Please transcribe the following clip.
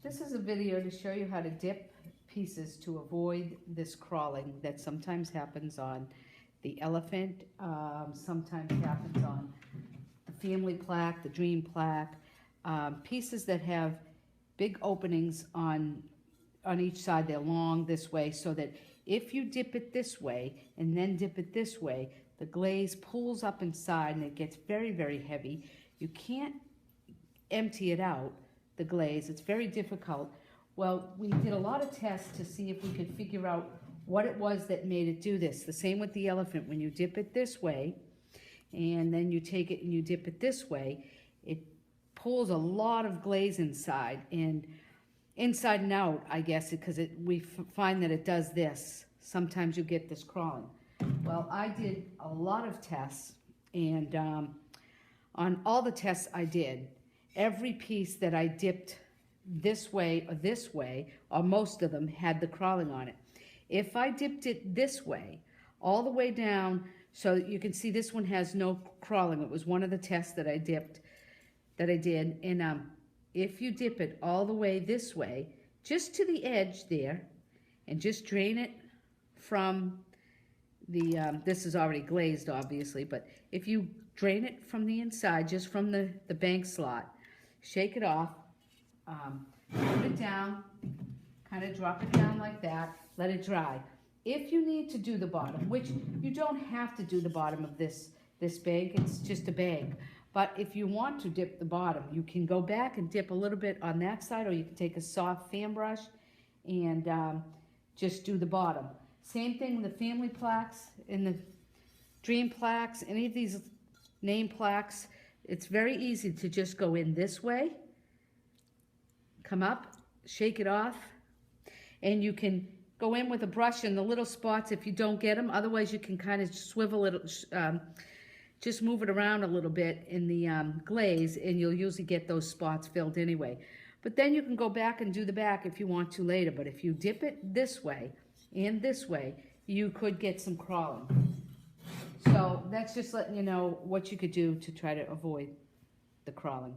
This is a video to show you how to dip pieces to avoid this crawling that sometimes happens on the elephant, sometimes happens on the family plaque, the dream plaque, pieces that have big openings on each side. They're long this way, so that if you dip it this way and then dip it this way, the glaze pulls up inside and it gets very, very heavy. You can't empty it out, the glaze. It's very difficult. Well, we did a lot of tests to see if we could figure out what it was that made it do this. The same with the elephant. When you dip it this way and then you take it and you dip it this way, it pulls a lot of glaze inside, and inside and out, I guess, because we find that it does this. Sometimes you get this crawling. Well, I did a lot of tests, and on all the tests I did, every piece that I dipped this way, or most of them, had the crawling on it. If I dipped it this way, all the way down, so you can see this one has no crawling. It was one of the tests that I did. And if you dip it all the way this way, just to the edge there, and just drain it from the, this is already glazed, obviously, but if you drain it from the inside, just from the bank slot, shake it off, put it down, kind of drop it down like that, let it dry. If you need to do the bottom, which you don't have to do the bottom of this bag, it's just a bag. But if you want to dip the bottom, you can go back and dip a little bit on that side, or you can take a soft fan brush and just do the bottom. Same thing with the family plaques and the dream plaques, any of these name plaques. It's very easy to just go in this way, come up, shake it off, and you can go in with a brush in the little spots if you don't get them. Otherwise, you can kind of swivel it, just move it around a little bit in the glaze, and you'll usually get those spots filled anyway. But then you can go back and do the back if you want to later. But if you dip it this way and this way, you could get some crawling. So that's just letting you know what you could do to try to avoid the crawling.